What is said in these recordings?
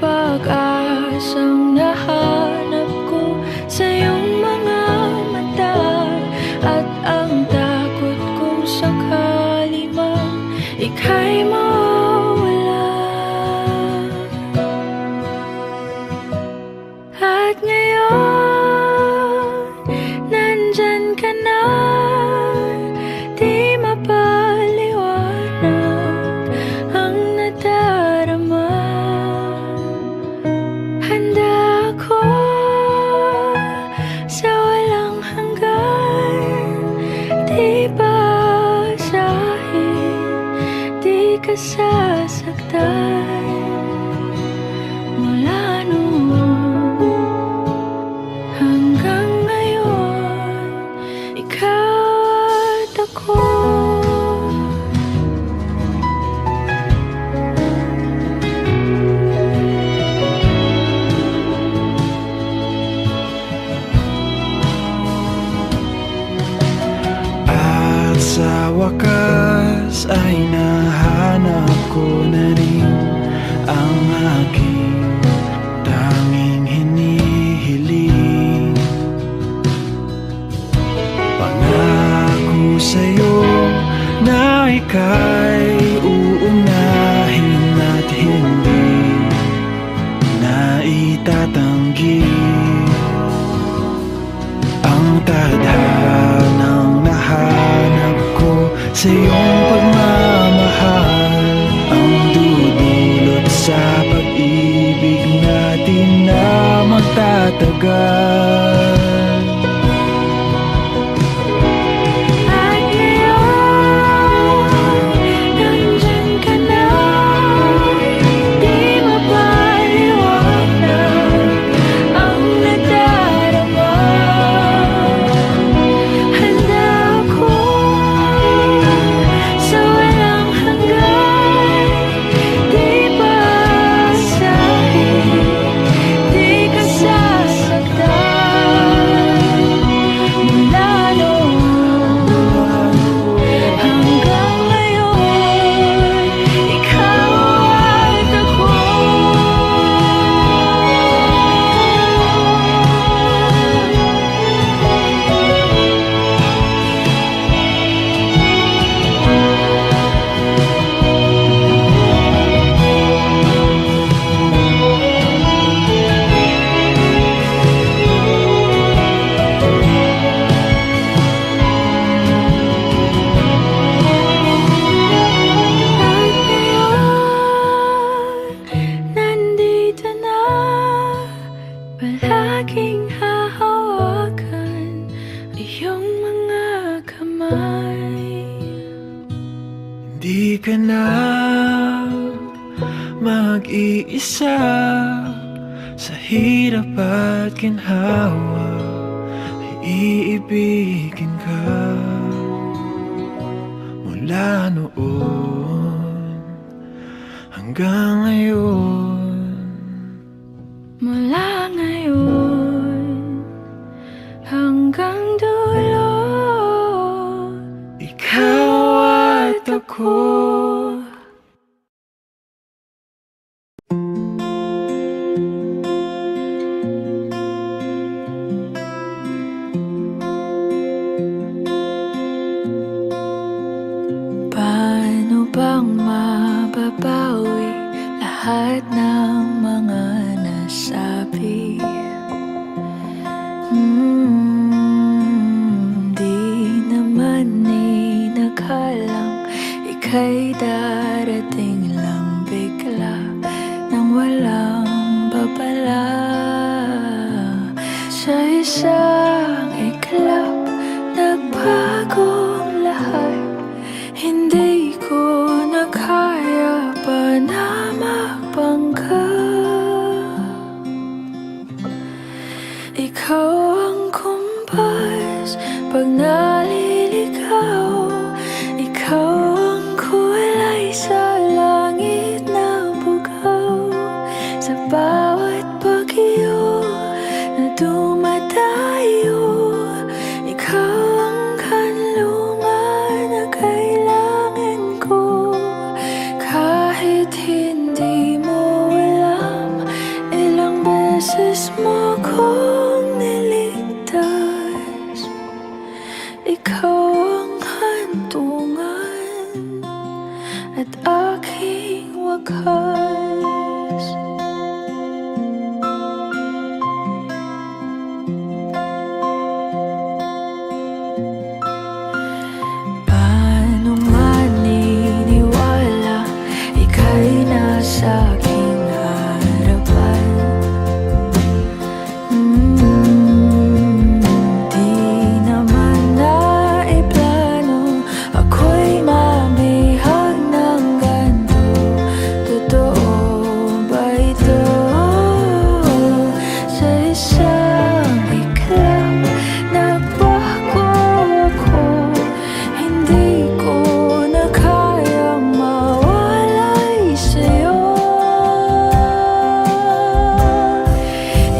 pag-asang nahanap ko sa iyong mga mata, at ang takot kong sakali man ika'y mawala. At ngayon, nandyan ka na, di mapaliwanag ang nadarama. Handa ako sa walang hanggan, di basahin, di ka sasaktan. Mula noon hanggang ngayon, ikaw at ako. At sa wakas ay nahanap ko na rin ang aking tanging hinihiling. Pangako sa'yo na ika'y uunahin at hindi na itatanggi ang tadhanang nahanap ko sa iyong pagmamahal, ang dudulot sa pag-ibig natin na magtatagal. At ngayon, nandyan ka na, di mapaliwanag ang nadarama. Handa ako sa walang hanggan, di basahin, di ka sasaktan. Mula noon hanggang ngayon, ikaw at ako. At ngayon, nandito na, palaging hahawakan iyong mga kamay. Di ka na mag-iisa sa hirap at ginhawa, ay iibigin ka. Mula noon hanggang ngayon, Mula ngayon hanggang dulo, ikaw at ako. paano bang mababawi lahat ng mga nasabi? Di naman inakalang ika'y darating lang bigla nang walang babala. Sa isang iglap, nagbagong lahat. Hindi ko na kaya pa na magpangga. Ikaw ang kumpas pag naliligaw, ikaw ang kulay sa langit na bugaw. Sa bawat bagyo na dumadayo, sa aking harapan. Di naman naiplano ako'y mabihag ng ganito. Totoo ba ito? Sa isang iglap nagbago ako. Hindi ko na kayang mawalay sa'yo.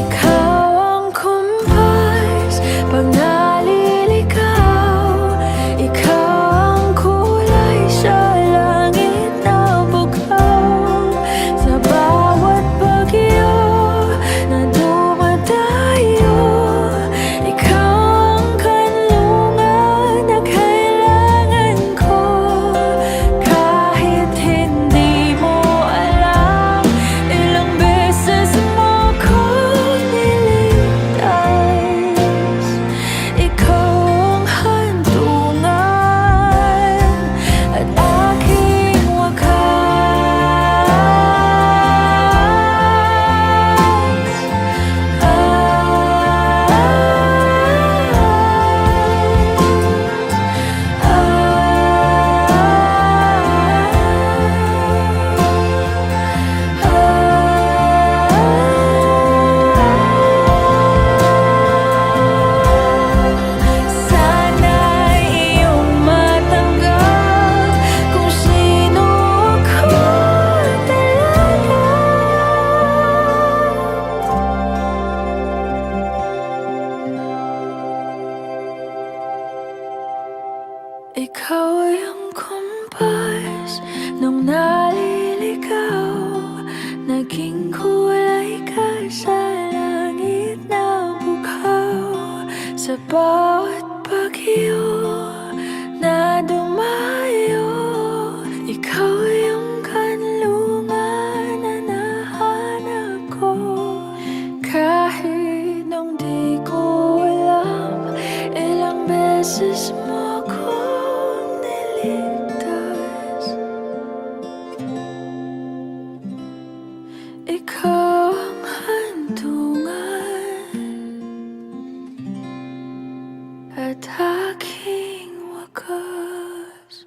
Ikaw ang kumpas pag naliligaw. Ikaw ang kulay sa langit na bukaw. Sa bawat bagyo na dumadayo, ikaw ang kanlungan na kailangan ko. Kahit hindi mo alam, ilang beses mo ko niligtas. Ikaw ang hantungan at aking sana'y iyong matanggap kung sino ako talaga. Ikaw ay ang kumpas nung naliligaw. Naging kulay ka sa langit na bukaw. Sa bawat bagyo na dumayo, ikaw ay ang kanlungan na nahanap ko. Kahit nung di ko alam, ilang beses mo akong niligtas. Ikaw ang hantungan at aking wakas.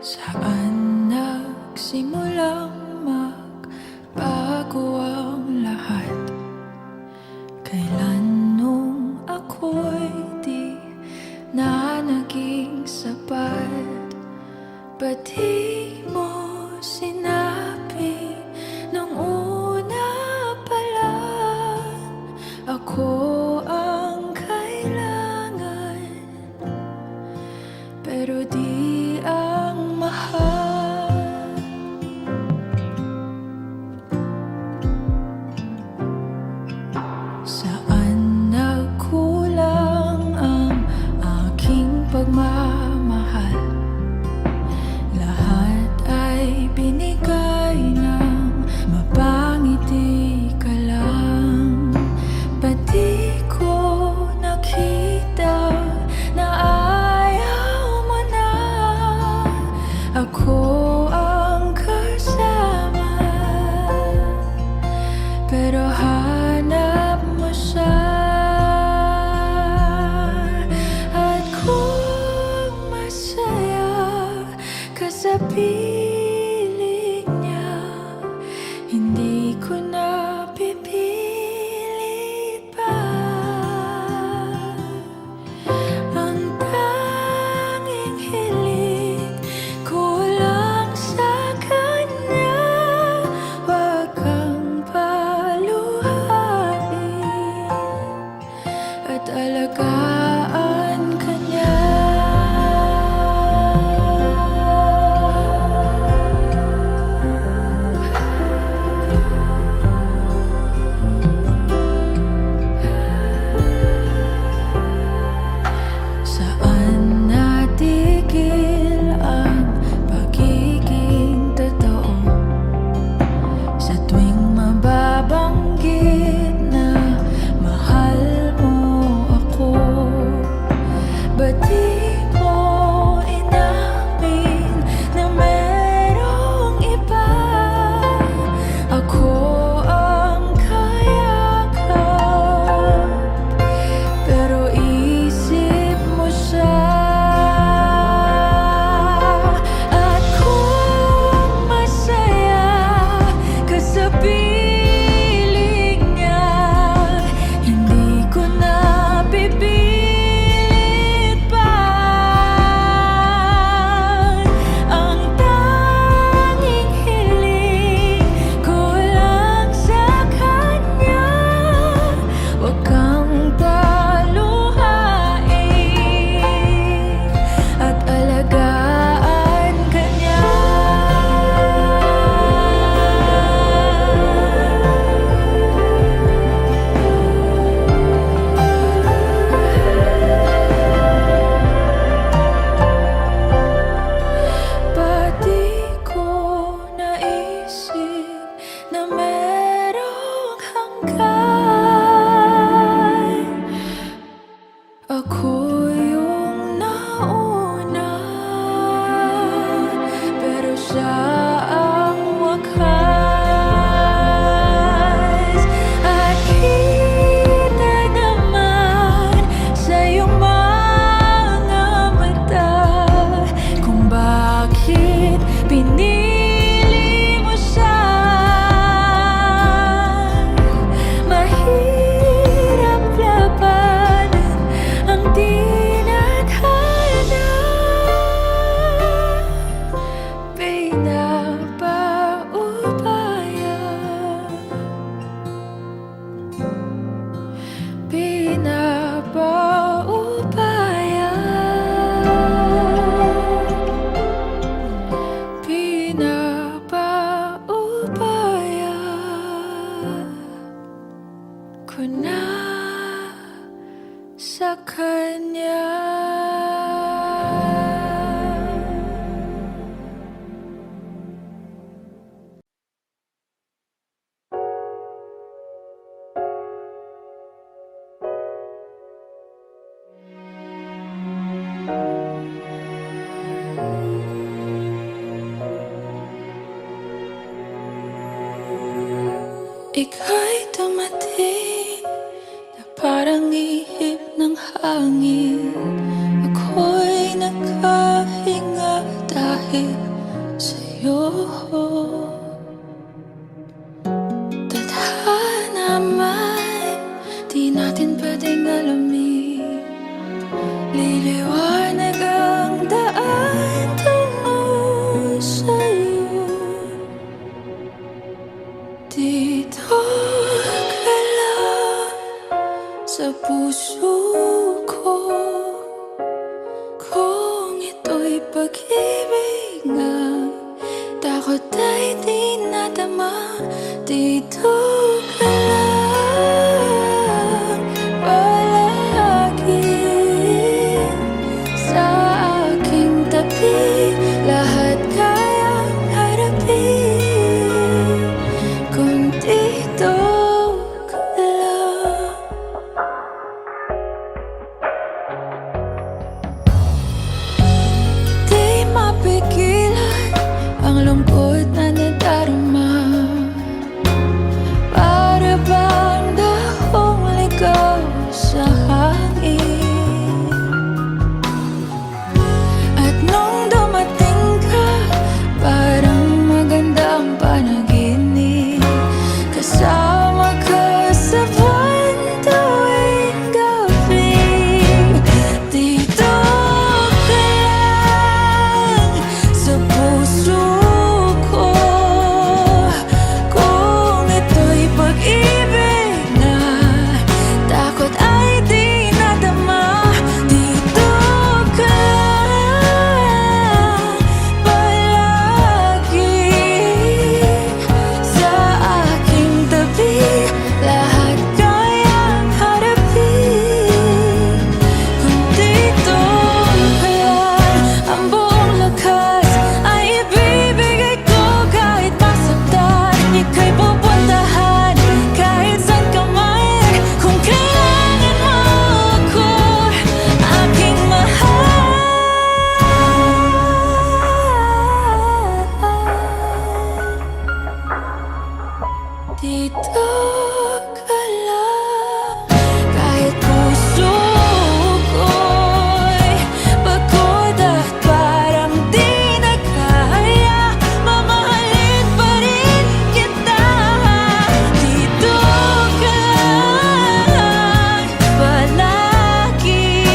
Saan nagsimulang magbago ang lahat? Kailan nung ako'y di na naging sapat? Ba't di mo sinabi nung una pa lang? Ako ang kailangan, pero di ang mahal. Saan nagkulang ang aking pagmamahal? Lahat ay binigay ng mapangiti ka lang. Ba't di pinapaubaya, pinapaubaya ko na sa kanya. Ika'y dumating na parang ihip ng hangin. Ako'y nakahinga dahil sa'yo. Tadhana man, di natin pwedeng alamin. Liliwanag ang daan tungo sa'yo. Dito ka lang sa puso ko. Kung ito'y pag-ibig nga, takot ay di nadama. Dito ka lang palagi sa aking tabi. Lahat kayang harapin kung dito ka lang. Di mapigilan ang lungkot na nadarama. Para bang dahong ligaw sa hangin. At nung dumating ka, parang magandang panaginip. Kasama ka sa buwan tuwing gabi. Dito ka lang sa puso ko. Kung ito'y pag-ibig na, takot ay di nadama. Dito ka lang palagi sa aking tabi. Lahat kayang harapin kung dito ka lang. Ang buong lakas ay ibibigay ko kahit masaktan. Ika'y pupuntahan kahit saan ka man. Kung kailangan mo ako, aking mahal. Dito ka lang kahit puso ko'y pagod at parang di na kaya. Mamahalin pa rin kita. Dito ka lang palagi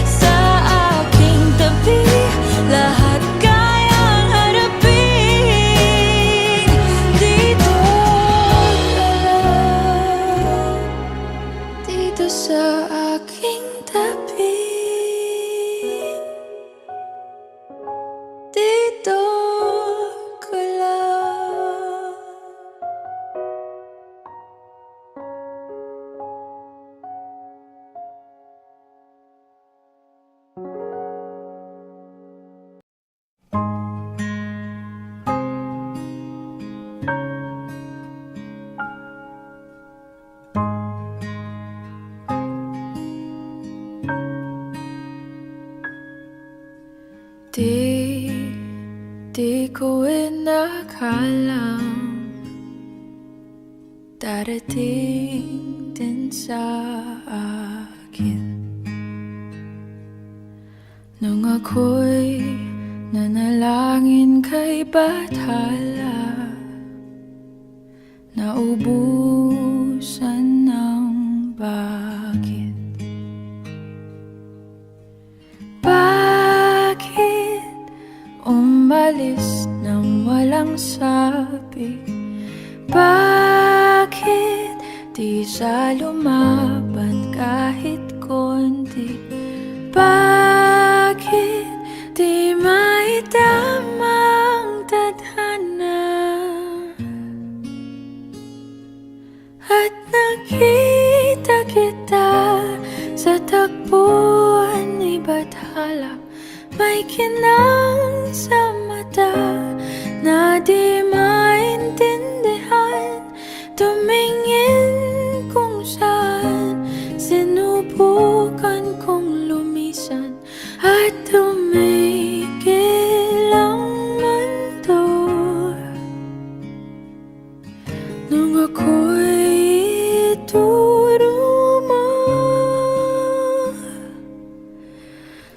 sa aking tabi. Lahat kayang harapin. Dito ka lang, dito sa aking tabi. Dito ka lang. Di ko inakalang darating din sa akin nung ako'y nanalangin kay Bathala. Naubusan ng bakit. Bakit umalis nang walang sabi? Bakit di di siya lumaban kahit konti. Bakit di maitamang tadhana at nakita kita sa takbuhan ni Bathala? May kinang sa mata na di maintindihan, tumingin kung saan sinubukan kong lumisan at tumigil ang mundo nung ako'y ituro mo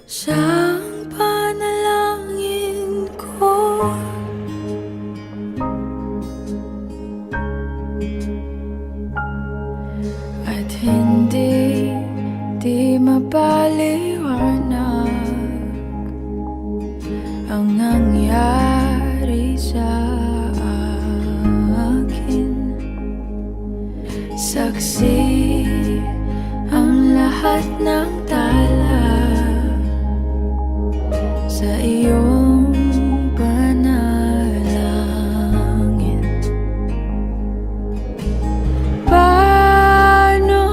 siyang panalangin ko. At hindi di mapaliwanag ang nangyari sa akin. Saksi ang lahat ng tala sa iyong panalangin. Paano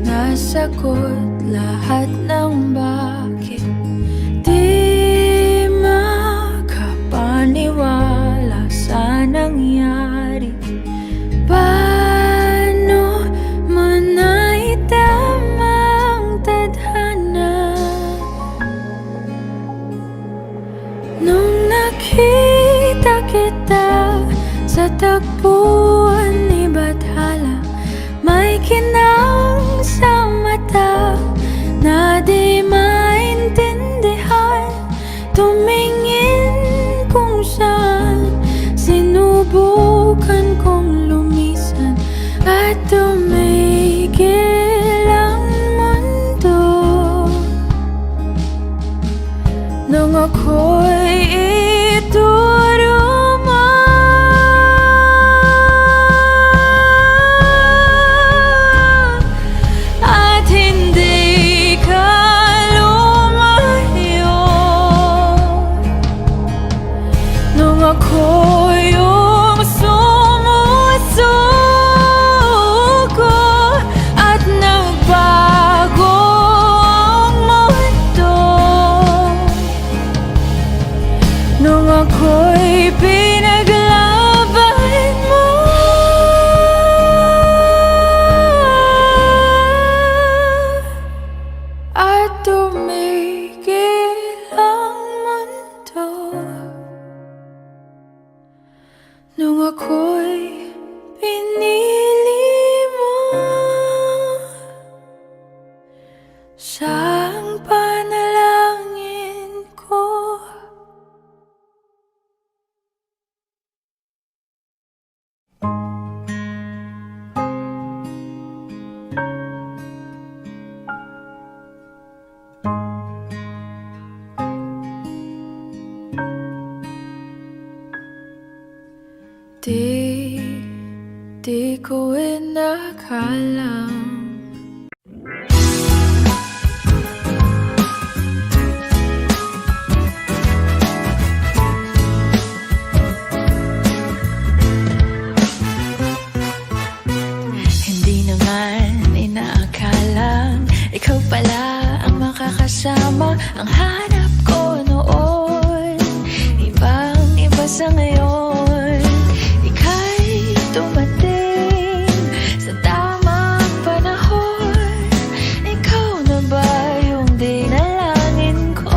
nasagot lahat ng bakit? Di makapaniwala sa nangyari. Paano mo naitamang tadhana nung nakita kita sa takbuhan ni Bathala? May kinang sa mata na di maintindihan, tumingin kung saan sinubukan kong lumisan at tumigil ang mundo nung ako'y ituro mo at hindi ka lumayo nung ako yung sumusuko at nagbago ang mundo nung ako'y pinaglaban mo. At tumigil ang mundo nung ako'y pinili mo siyang panalangin ko. Di ko inakalang hindi naman inaakalang ikaw pala ang makakasama ang hanap ko noon. Ibang-iba sa ngayon, ika'y tumating sa tamang panahon. Ikaw na ba yung dinalangin ko?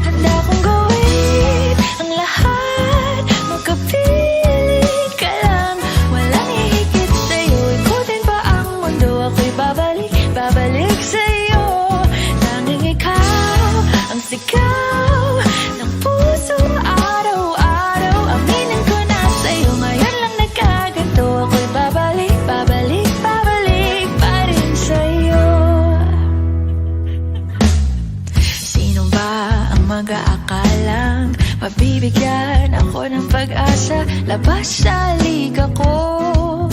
Handa kong gawin ang lahat, magkapiling ka lang. Walang hihigit sa'yo, ikutin pa ang mundo. Ako'y babalik sa'yo. Tanging ikaw ang sigaw ng puso araw-araw. Aminin ko na sa'yo, ngayon lang nagkaganto. Ako'y babalik pa rin sa'yo. Sino ba ang mag-aakalang mabibigyan ako ng pag-asa? Labas sa liga ko,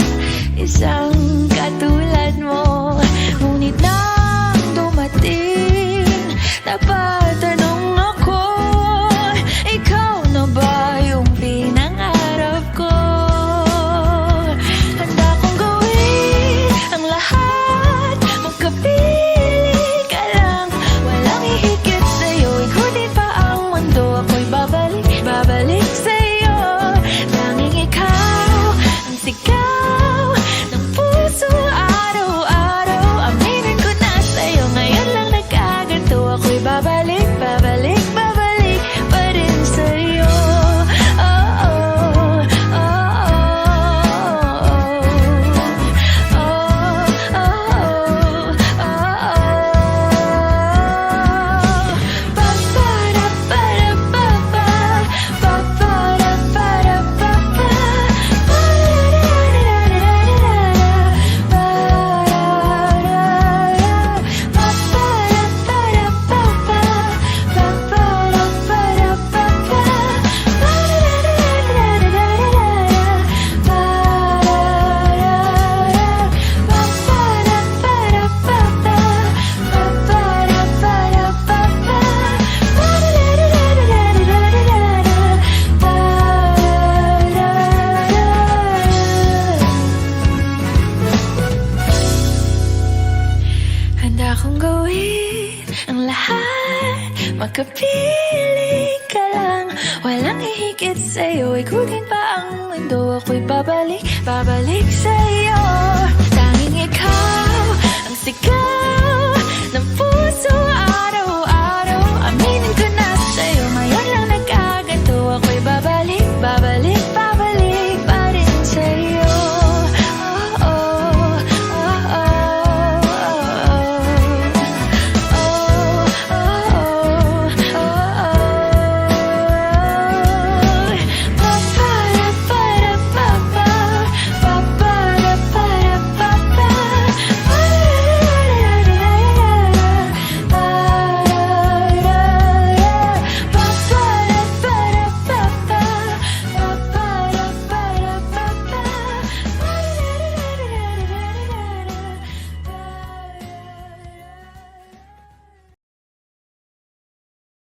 Gawin ang lahat, makapili ka lang. Walang hihigit sa'yo, ikutin pa ang mundo. Ako'y babalik, babalik sa'yo.